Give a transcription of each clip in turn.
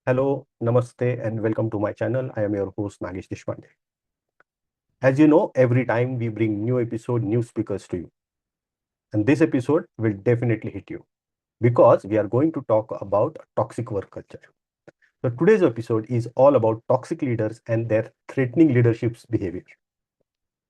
Hello, namaste, and welcome to my channel. I am your host, Nagesh Deshpande. As you know, every time we bring new episode, new speakers to you. And this episode will definitely hit you because we are going to talk about toxic work culture. So today's episode is all about toxic leaders and their threatening leadership's behavior.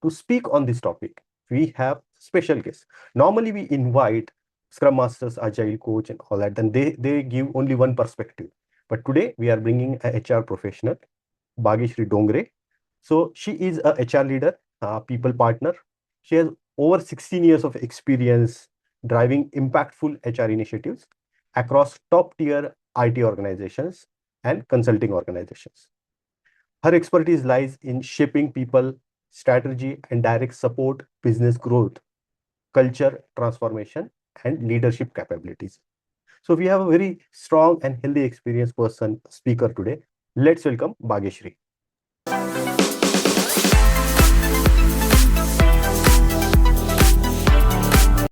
To speak on this topic, we have special guests. Normally, we invite Scrum Masters, Agile Coach, and all that, and they give only one perspective. But today, we are bringing a HR professional, Bageshri Dongre. So she is a HR leader, a people partner. She has over 16 years of experience driving impactful HR initiatives across top tier IT organizations and consulting organizations. Her expertise lies in shaping people, strategy, and direct support business growth, culture transformation, and leadership capabilities. So we have a very strong and healthy experienced person speaker today. Let's welcome Bageshri.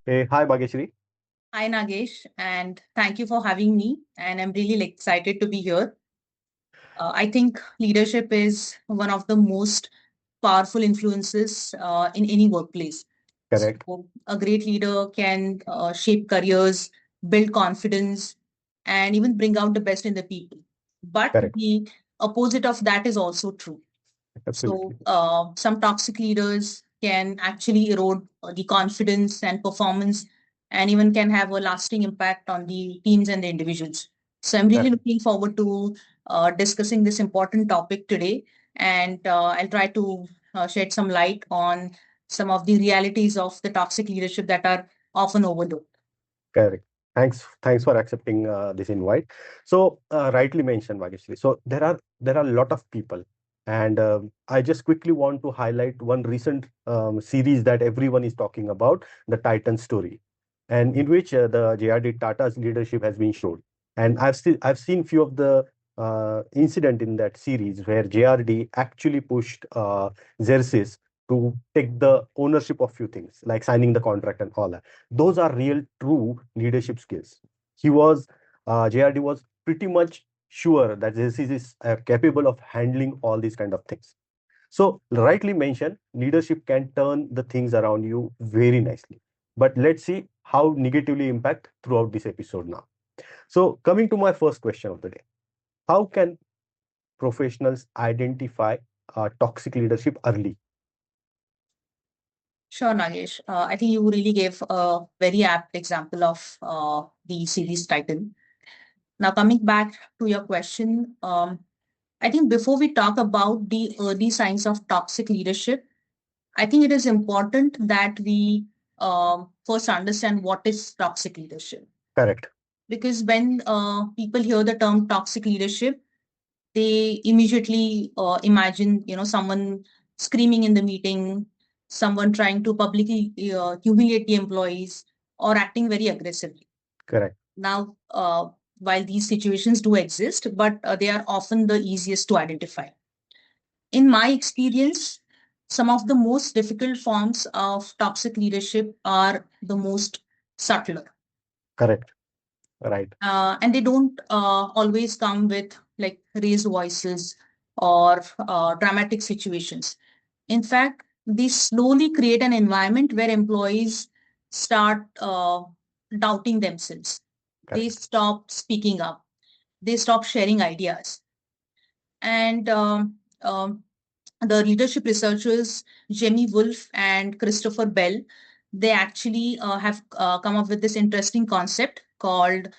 Hey, hi Bageshri. Hi, Nagesh, and thank you for having me. And I'm really excited to be here. I think leadership is one of the most powerful influences in any workplace. Correct, So, a great leader can shape careers, build confidence, and even bring out the best in the people. But correct, the opposite of that is also true. So, absolutely. some toxic leaders can actually erode the confidence and performance, and even can have a lasting impact on the teams and the individuals. So, I'm really Correct. looking forward to discussing this important topic today, and I'll try to shed some light on some of the realities of the toxic leadership that are often overlooked. Correct. Thanks for accepting this invite. So, rightly mentioned, Bageshri. So there are a lot of people, and I just quickly want to highlight one recent series that everyone is talking about, the Titan story, and in which the JRD Tata's leadership has been shown. And I've seen few of the incident in that series where JRD actually pushed Xerxes to take the ownership of few things like signing the contract and all that. Those are real true leadership skills. He was JRD was pretty much sure that this is capable of handling all these kind of things. So rightly mentioned, leadership can turn the things around you very nicely. But let's see how negatively impact throughout this episode now. So coming to my first question of the day, how can professionals identify toxic leadership early? Sure, Nagesh. I think you really gave a very apt example of the series Titan. Now, coming back to your question, I think before we talk about the early signs of toxic leadership, I think it is important that we first understand what is toxic leadership. Correct. Because when people hear the term toxic leadership, they immediately imagine, someone screaming in the meeting, someone trying to publicly humiliate the employees, or acting very aggressively. Correct. Now, while these situations do exist, but they are often the easiest to identify. In my experience, some of the most difficult forms of toxic leadership are the most subtler. Correct. Right. And they don't always come with like raised voices or dramatic situations. In fact, they slowly create an environment where employees start doubting themselves. They Correct. stop speaking up. They stop sharing ideas. And the leadership researchers, Jamie Wolf and Christopher Bell, they actually have come up with this interesting concept called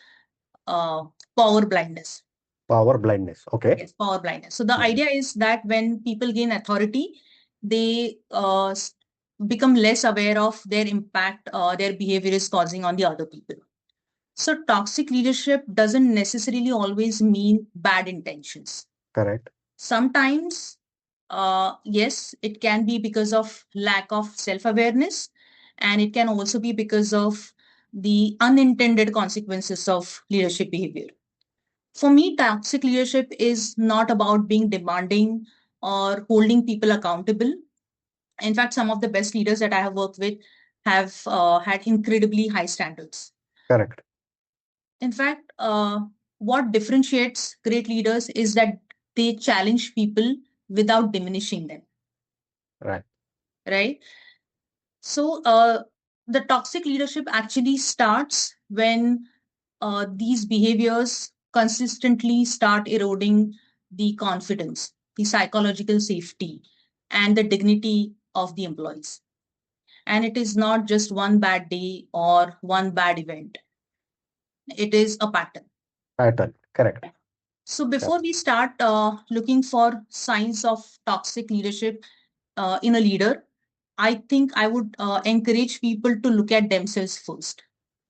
uh, power blindness. Power blindness. Okay. Yes, power blindness. So the Mhm. idea is that when people gain authority, they become less aware of their impact their behavior is causing on the other people. So toxic leadership doesn't necessarily always mean bad intentions. Correct. Sometimes, yes, it can be because of lack of self awareness, and it can also be because of the unintended consequences of leadership behavior. For me, toxic leadership is not about being demanding or holding people accountable. In fact, some of the best leaders that I have worked with have had incredibly high standards. Correct. In fact, what differentiates great leaders is that they challenge people without diminishing them, Right. right? So, the toxic leadership actually starts when these behaviors consistently start eroding the confidence, the psychological safety, and the dignity of the employees. And it is not just one bad day or one bad event, it is a pattern. Pattern. Correct. So, Correct. before we start looking for signs of toxic leadership in a leader, I think I would encourage people to look at themselves first.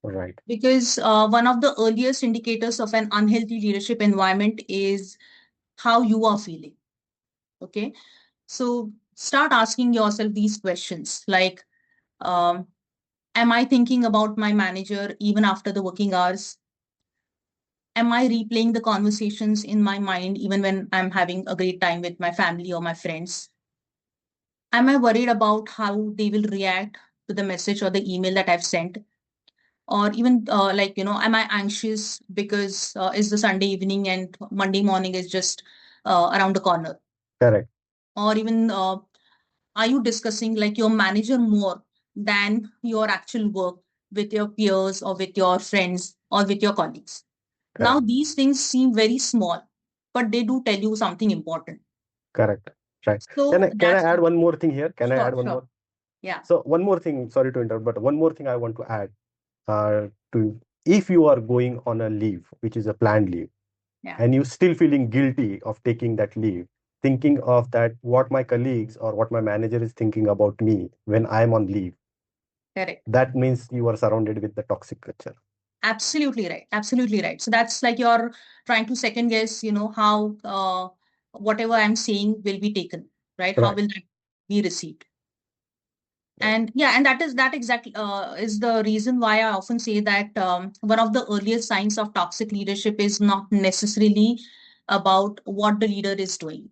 Right. Because one of the earliest indicators of an unhealthy leadership environment is how you are feeling. Okay. So start asking yourself these questions like, um, am I thinking about my manager even after the working hours? Am I replaying the conversations in my mind even when I'm having a great time with my family or my friends? Am I worried about how they will react to the message or the email that I've sent? Or even am I anxious because it's the Sunday evening and Monday morning is just around the corner? Correct. Or even are you discussing like your manager more than your actual work with your peers or with your friends or with your colleagues? Now Correct. these things seem very small, but they do tell you something important. Correct. Right. So Can I that's add one more thing here? Can I sure, add one sure. more? Yeah, So one more thing, sorry to interrupt, but one more thing I want to add, to if you are going on a leave, which is a planned leave, yeah, and you still feeling guilty of taking that leave, thinking of that what my colleagues or what my manager is thinking about me when I'm on leave, correct. that means you are surrounded with the toxic culture. Absolutely right. Absolutely right. So that's like you're trying to second guess, how whatever I'm saying will be taken, right? How Right. will that be received? Right. And yeah, and that exactly is the reason why I often say that one of the earliest signs of toxic leadership is not necessarily about what the leader is doing,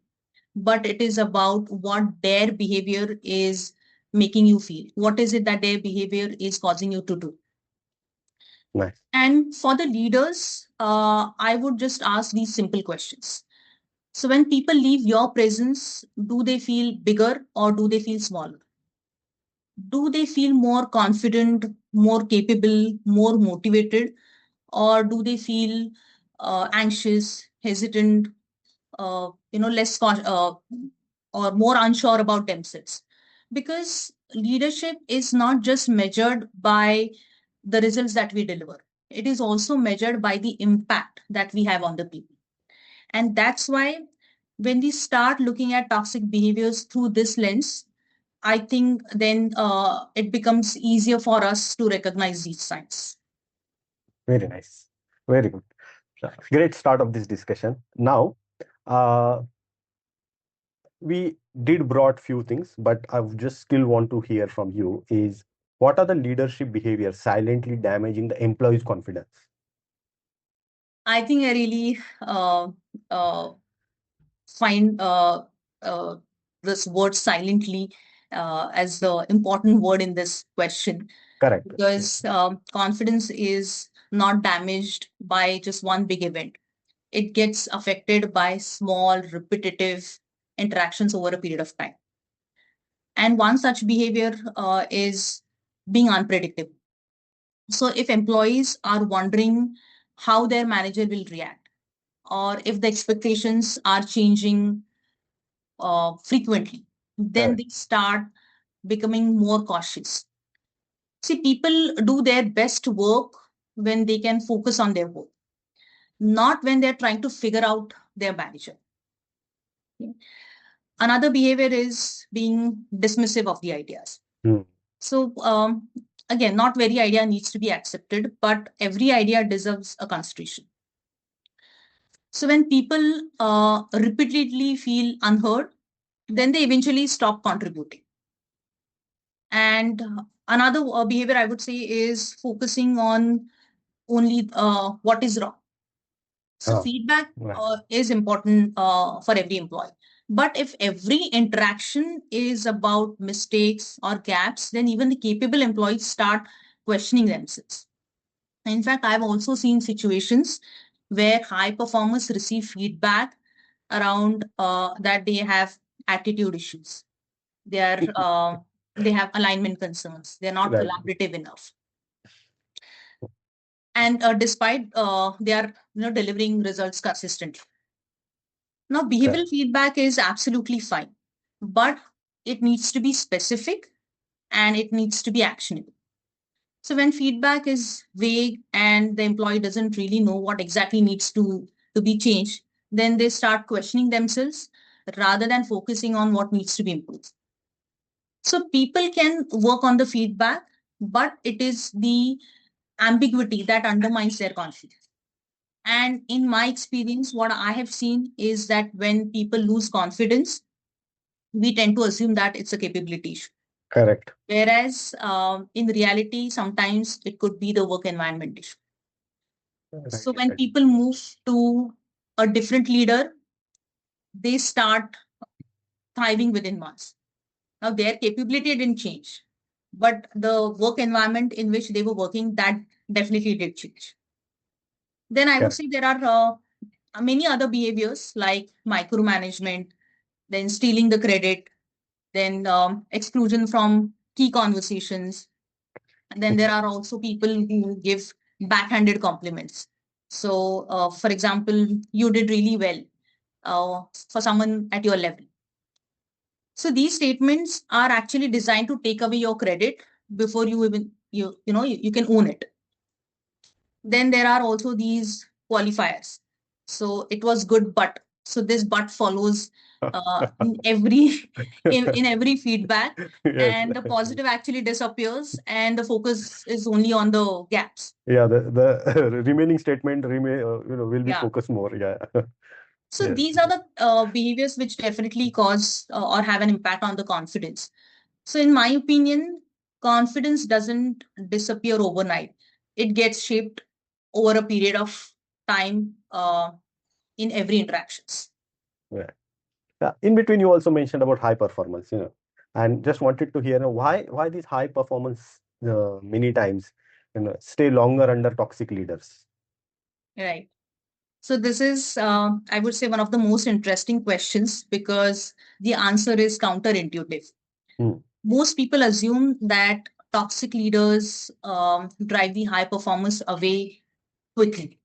but it is about what their behavior is making you feel. What is it that their behavior is causing you to do? Nice. And for the leaders, I would just ask these simple questions. So, when people leave your presence, do they feel bigger or do they feel smaller? Do they feel more confident, more capable, more motivated, or do they feel anxious, hesitant, or more unsure about themselves? Because leadership is not just measured by the results that we deliver, it is also measured by the impact that we have on the people. And that's why when we start looking at toxic behaviors through this lens, I think then it becomes easier for us to recognize these signs. Very nice. Very good. Great start of this discussion. Now, uh, we did brought few things, but I would just still want to hear from you is what are the leadership behaviors silently damaging the employee's confidence? I think I really uh, find uh, this word silently as the important word in this question, Correct. Yeah. because confidence is not damaged by just one big event. It gets affected by small, repetitive interactions over a period of time. And one such behavior is being unpredictable. So, if employees are wondering how their manager will react, or if the expectations are changing frequently, then Correct. they start becoming more cautious. See, people do their best work when they can focus on their work, not when they're trying to figure out their manager. Okay? Another behavior is being dismissive of the ideas. Hmm. So, again, not every idea needs to be accepted, but every idea deserves a consideration. So, when people repeatedly feel unheard, then they eventually stop contributing. And another behavior I would say is focusing on only what is wrong. So Ah, feedback right. is important for every employee. But if every interaction is about mistakes or gaps, then even the capable employees start questioning themselves. In fact, I've also seen situations where high performers receive feedback around that they have attitude issues. They are they have alignment concerns. They're not Right. collaborative enough, and despite they are delivering results consistently. Now, behavioral Correct. feedback is absolutely fine, but it needs to be specific and it needs to be actionable. So when feedback is vague and the employee doesn't really know what exactly needs to be changed, then they start questioning themselves rather than focusing on what needs to be improved. So people can work on the feedback, but it is the ambiguity that undermines their confidence. And in my experience, what I have seen is that when people lose confidence, we tend to assume that it's a capability issue. Correct. Whereas in reality, sometimes it could be the work environment issue. So Rightly when said. people move to a different leader, they start thriving within months. Now their capability didn't change, but the work environment in which they were working, that definitely did change. Then I would Correct. say there are many other behaviors like micromanagement, then stealing the credit, then exclusion from key conversations. And then there are also people who give backhanded compliments. So, for example, you did really well for someone at your level. So these statements are actually designed to take away your credit before you even you can own it. Then there are also these qualifiers. So it was good, but so this but follows in every in every feedback, Yes. and the positive actually disappears, and the focus is only on the gaps. Yeah, the remaining statement will be Yeah. focused more. Yeah. So Yes. these are the behaviors which definitely cause or have an impact on the confidence. So in my opinion, confidence doesn't disappear overnight. It gets shaped over a period of time in every interactions. Yeah. In between, you also mentioned about high performance, and just wanted to hear why these high performance many times stay longer under toxic leaders. Right. So this is, I would say, one of the most interesting questions because the answer is counterintuitive. Hmm. Most people assume that toxic leaders drive the high performers away quickly,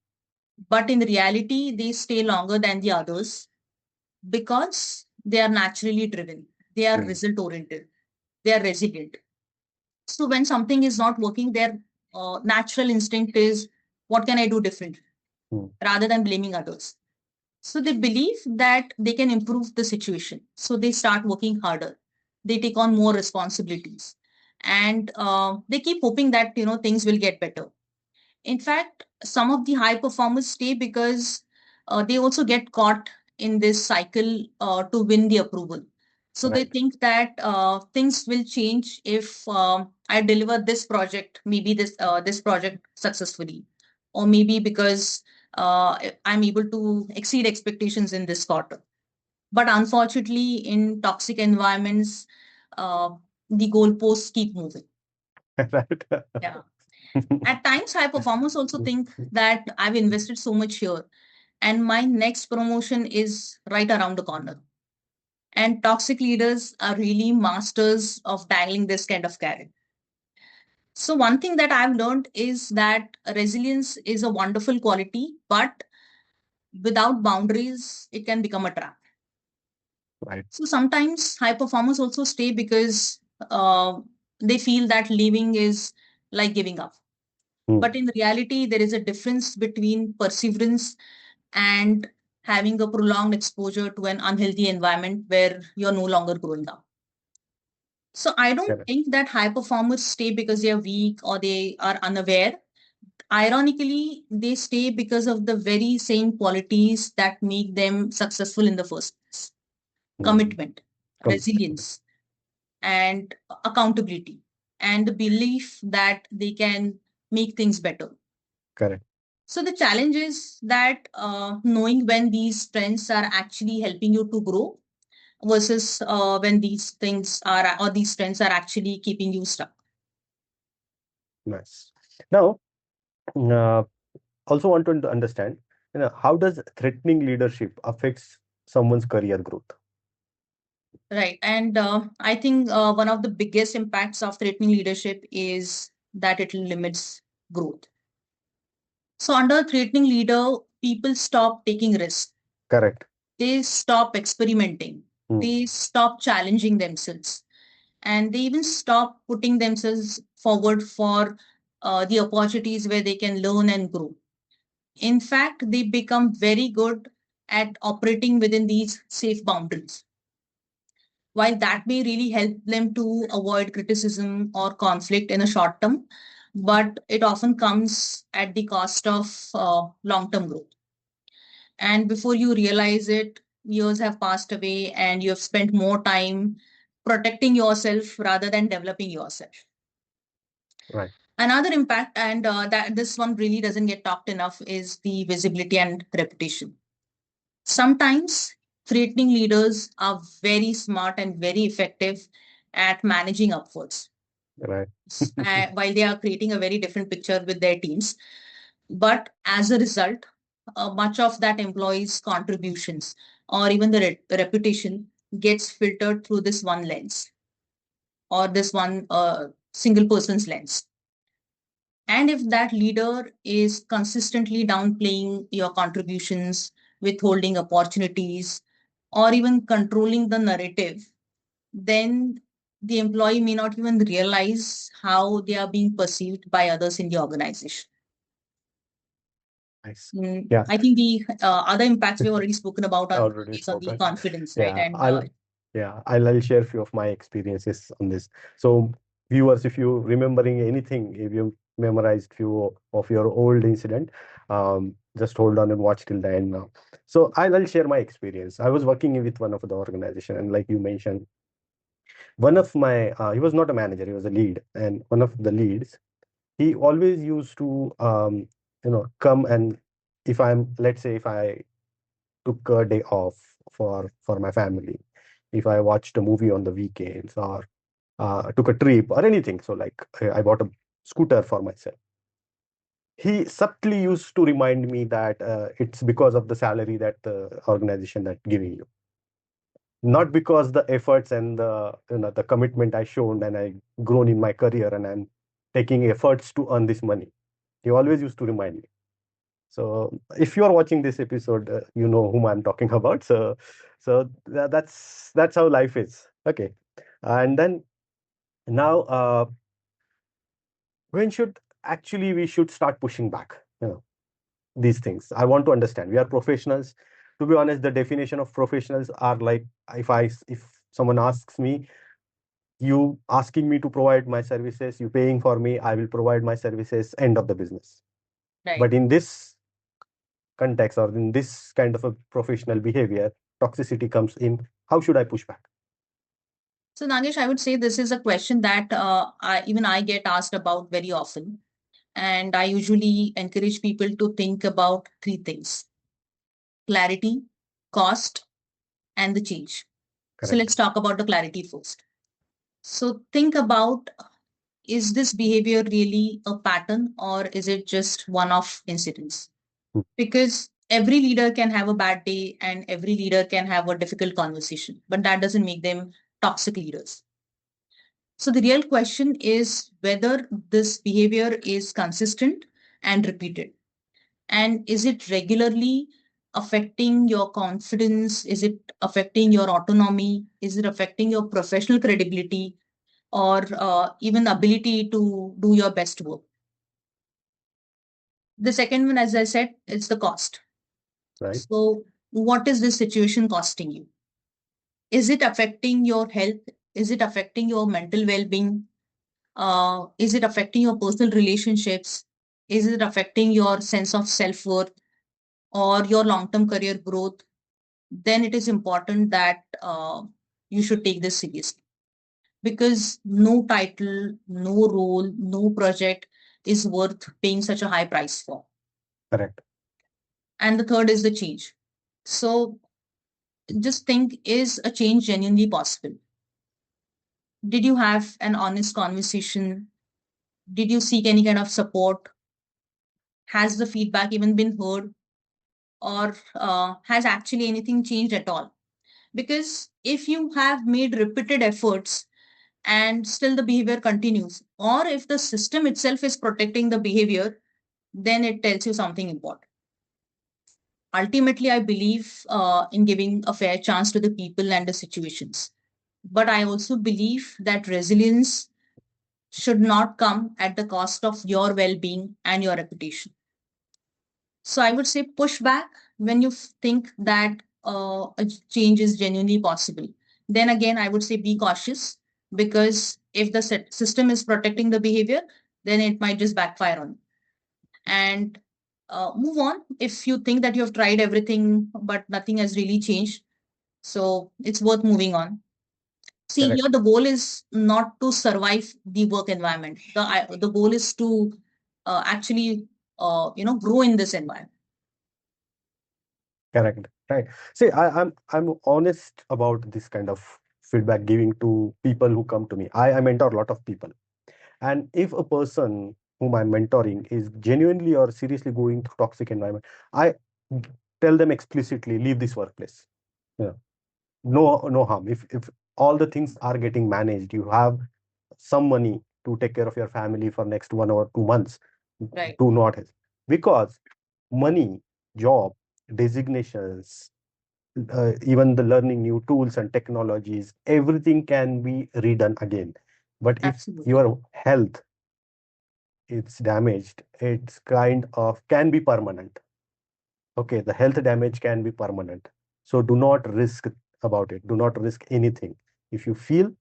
but in reality, they stay longer than the others because they are naturally driven. They are Hmm. result oriented. They are resilient. So when something is not working, their natural instinct is, what can I do different, Hmm. rather than blaming others. So they believe that they can improve the situation. So they start working harder. They take on more responsibilities, and they keep hoping that things will get better. In fact, some of the high performers stay because they also get caught in this cycle to win the approval. So they Right. think that things will change if I deliver this project, maybe this project successfully, or maybe because I'm able to exceed expectations in this quarter. But unfortunately, in toxic environments, uh, the goalposts keep moving. Right. Yeah. At times, high performers also think that I've invested so much here and my next promotion is right around the corner. And toxic leaders are really masters of dangling this kind of carrot. So, one thing that I've learned is that resilience is a wonderful quality, but without boundaries, it can become a trap. Right. So, sometimes high performers also stay because they feel that leaving is like giving up. Hmm. But in reality, there is a difference between perseverance and having a prolonged exposure to an unhealthy environment where you're no longer growing up. So I don't Correct. think that high performers stay because they are weak or they are unaware. Ironically, they stay because of the very same qualities that make them successful in the first place: Hmm. commitment, Come. resilience, and accountability, and the belief that they can make things better. Correct. So the challenge is that knowing when these trends are actually helping you to grow versus when these things are or these trends are actually keeping you stuck. Nice. Now, also want to understand. How does threatening leadership affects someone's career growth? Right. And I think one of the biggest impacts of threatening leadership is that it limits growth. So, under a threatening leader, people stop taking risks, Correct. they stop experimenting, Hmm. they stop challenging themselves, and they even stop putting themselves forward for the opportunities where they can learn and grow. In fact, they become very good at operating within these safe boundaries. While that may really help them to avoid criticism or conflict in a short term, but it often comes at the cost of long term growth. And before you realize it, years have passed away and you have spent more time protecting yourself rather than developing yourself. Right. Another impact, and that this one really doesn't get talked enough, is the visibility and reputation. Sometimes threatening leaders are very smart and very effective at managing upwards Right. while they are creating a very different picture with their teams. But as a result, much of that employee's contributions or even the reputation gets filtered through this one lens or this one single person's lens. And if that leader is consistently downplaying your contributions, withholding opportunities, or even controlling the narrative, then the employee may not even realize how they are being perceived by others in the organization. Nice. Yeah. I think the other impacts we've already spoken about on Already is on the spoken. confidence, right? Yeah, And I'll share a few of my experiences on this. So viewers, if you remembering anything, if you memorized few of your old incident, just hold on and watch till the end now. So I'll share my experience. I was working with one of the organization, and like you mentioned, one of my he was not a manager, he was a lead, and one of the leads, he always used to come, and if I'm, let's say, if I took a day off for my family, if I watched a movie on the weekends, or took a trip or anything, so like I bought a scooter for myself, he subtly used to remind me that it's because of the salary that the organization that giving you, not because the efforts and the commitment I shown and I grown in my career and I'm taking efforts to earn this money. He always used to remind me. So if you are watching this episode, you know whom I'm talking about. That's how life is. Okay. And then now, when should actually we should start pushing back, these things. I want to understand. We are professionals. To be honest, the definition of professionals are like, if someone asks me, you asking me to provide my services, you paying for me, I will provide my services, end of the business. right. But in this context, or in this kind of a professional behavior, toxicity comes in. How should I push back? So, Nagesh, I would say this is a question that even I get asked about very often. And I usually encourage people to think about three things: clarity, cost, and the change. So, Correct. let's talk about the clarity first. So, think about, is this behavior really a pattern or is it just one off incidents? Hmm. Because every leader can have a bad day and every leader can have a difficult conversation, but that doesn't make them toxic leaders. So the real question is whether this behavior is consistent and repeated. And is it regularly affecting your confidence? Is it affecting your autonomy? Is it affecting your professional credibility or even ability to do your best work? The second one, as I said, is the cost. Right. So, what is this situation costing you? Is it affecting your health? Is it affecting your mental well being? Is it affecting your personal relationships? Is it affecting your sense of self worth or your long term career growth? Then it is important that you should take this seriously, because no title, no role, no project is worth paying such a high price for. Correct. And the third is the change. So just think, is a change genuinely possible? Did you have an honest conversation? Did you seek any kind of support? Has the feedback even been heard? or has actually anything changed at all? Because if you have made repeated efforts and still the behavior continues, or if the system itself is protecting the behavior, then it tells you something important. Ultimately, I believe in giving a fair chance to the people and the situations. But I also believe that resilience should not come at the cost of your well being and your reputation. So I would say push back when you think that a change is genuinely possible. Then again, I would say be cautious, because if the system is protecting the behavior, then it might just backfire on you. And move on if you think that you have tried everything but nothing has really changed. So it's worth moving on. See, Correct. here the goal is not to survive the work environment. The goal is to actually grow in this environment. Correct. Right. See, I'm honest about this kind of feedback giving to people who come to me. I mentor a lot of people. And if a person whom I'm mentoring is genuinely or seriously going through toxic environment, I tell them explicitly, leave this workplace. Yeah. No harm. If all the things are getting managed, you have some money to take care of your family for next 1 or 2 months. Right. Do not hesitate. Because money, job, designations, even the learning new tools and technologies, everything can be redone again. But if Absolutely. your health is damaged, it's kind of can be permanent. Okay, the health damage can be permanent. So do not risk about it. Do not risk anything. If you feel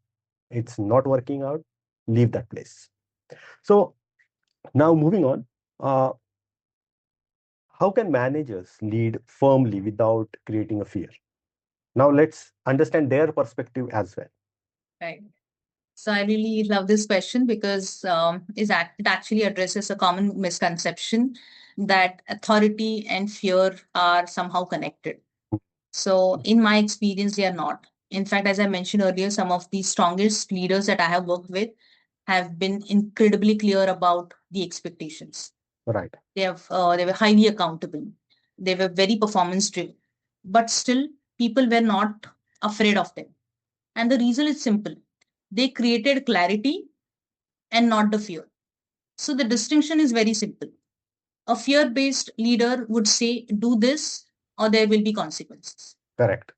it's not working out, leave that place. So now moving on, uh, how can managers lead firmly without creating a fear? Now let's understand their perspective as well. Right. So I really love this question because it actually addresses a common misconception that authority and fear are somehow connected. So in my experience, they are not. In fact, as I mentioned earlier, some of the strongest leaders that I have worked with have been incredibly clear about the expectations. Right. They were highly accountable. They were very performance driven, but still people were not afraid of them. And the reason is simple: they created clarity and not the fear. So the distinction is very simple. A fear based leader would say, do this or there will be consequences. Correct.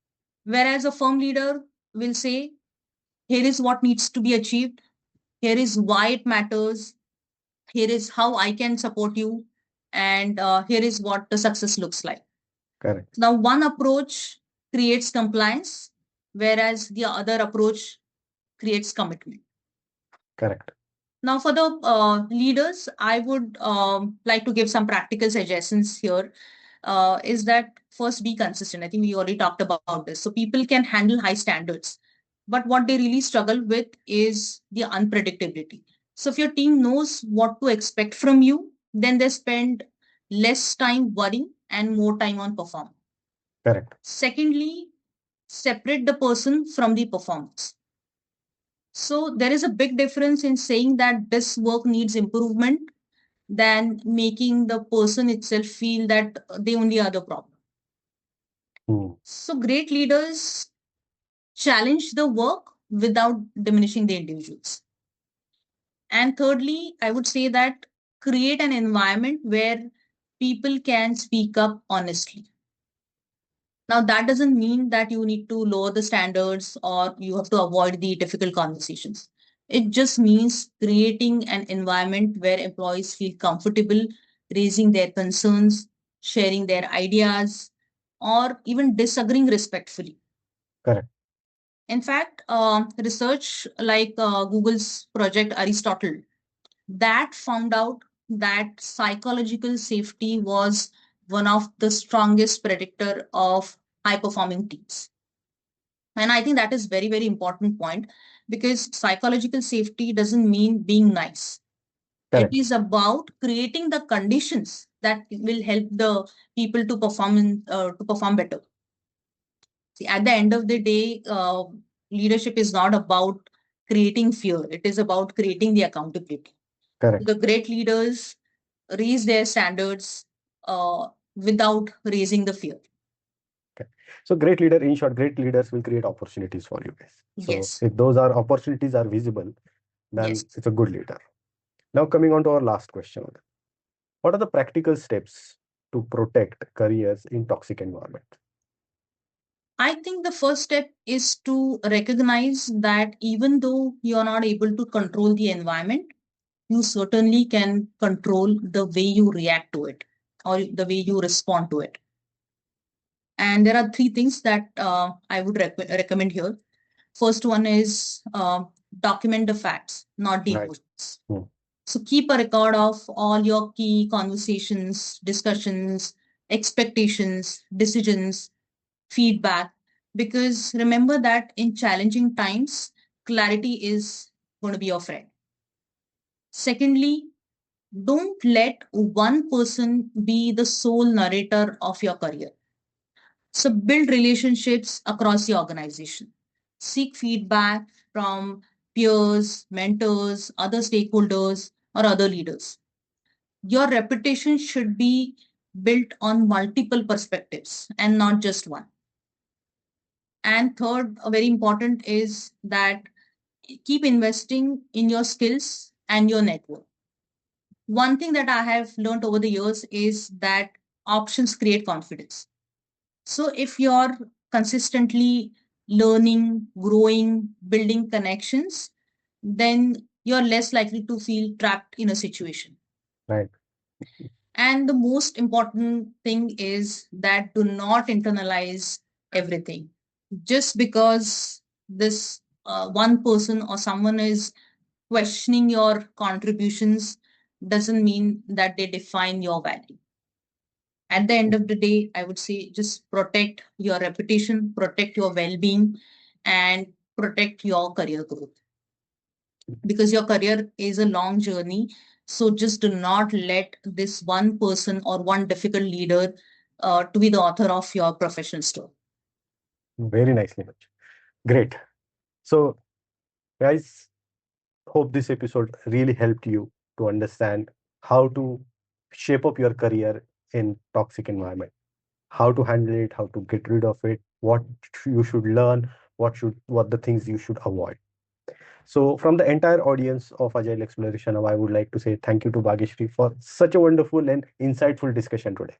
Whereas a firm leader will say, here is what needs to be achieved, here is why it matters, here is how I can support you, and here is what the success looks like. Correct. Now, one approach creates compliance, whereas the other approach creates commitment. Correct. Now, for the leaders, I would like to give some practical suggestions here. Is that first, be consistent. I think we already talked about this. So, people can handle high standards, but what they really struggle with is the unpredictability. So, if your team knows what to expect from you, then they spend less time worrying and more time on performing. Correct. Secondly, separate the person from the performance. So there is a big difference in saying that this work needs improvement than making the person itself feel that they only are the problem. Hmm. So great leaders challenge the work without diminishing the individuals. And thirdly, I would say that create an environment where people can speak up honestly. Now, that doesn't mean that you need to lower the standards or you have to avoid the difficult conversations. It just means creating an environment where employees feel comfortable raising their concerns, sharing their ideas, or even disagreeing respectfully. Correct. In fact, research like Google's Project Aristotle that found out that psychological safety was one of the strongest predictor of high performing teams. And I think that is very, very important point, because psychological safety doesn't mean being nice. It Correct. is about creating the conditions that will help the people to perform better. See, at the end of the day, leadership is not about creating fear. It is about creating the accountability. Correct. The great leaders raise their standards, without raising the fear. Okay. So great leader, in short, great leaders will create opportunities for you guys. So Yes. if those are opportunities are visible, then Yes. it's a good leader. Now coming on to our last question. What are the practical steps to protect careers in toxic environment? I think the first step is to recognize that even though you are not able to control the environment, you certainly can control the way you react to it or the way you respond to it. And there are three things that I would recommend here. First one is document the facts, not the Right. emotions. Hmm. So keep a record of all your key conversations, discussions, expectations, decisions, feedback, because remember that in challenging times, clarity is going to be your friend. Secondly, don't let one person be the sole narrator of your career. So build relationships across the organization. Seek feedback from peers, mentors, other stakeholders, or other leaders. Your reputation should be built on multiple perspectives and not just one. And third, very important is that keep investing in your skills and your network. One thing that I have learned over the years is that options create confidence. So if you're consistently learning, growing, building connections, then you're less likely to feel trapped in a situation. Right. And the most important thing is that do not internalize everything. Just because this one person or someone is questioning your contributions doesn't mean that they define your value. At the end of the day, I would say just protect your reputation, protect your well being, and protect your career growth because your career is a long journey. So just do not let this one person or one difficult leader to be the author of your professional story. Very nicely mentioned. Great. So, guys, hope this episode really helped you to understand how to shape up your career in toxic environment, how to handle it, how to get rid of it, what you should learn, what the things you should avoid. So, from the entire audience of Agile Exploration, I would like to say thank you to Bageshri for such a wonderful and insightful discussion today.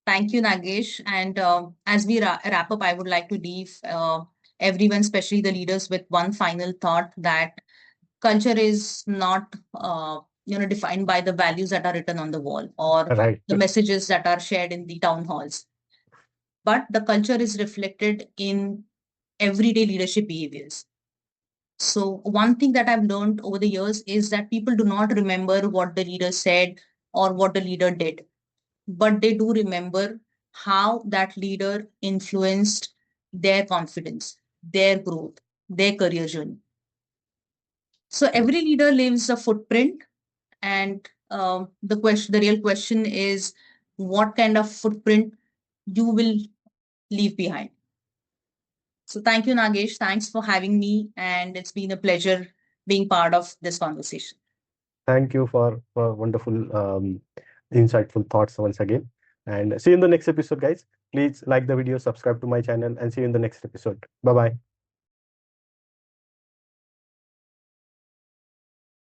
Thank you, Nagesh. And as we wrap up, I would like to leave everyone, especially the leaders, with one final thought that culture is not defined by the values that are written on the wall or Right. the messages that are shared in the town halls, but the culture is reflected in everyday leadership behaviors. So one thing that I've learned over the years is that people do not remember what the leader said or what the leader did, but they do remember how that leader influenced their confidence, their growth, their career journey. So every leader leaves a footprint, and the real question is, what kind of footprint you will leave behind. So thank you, Nagesh. Thanks for having me, and it's been a pleasure being part of this conversation. Thank you for wonderful, insightful thoughts once again. And see you in the next episode, guys. Please like the video, subscribe to my channel, and see you in the next episode. Bye bye.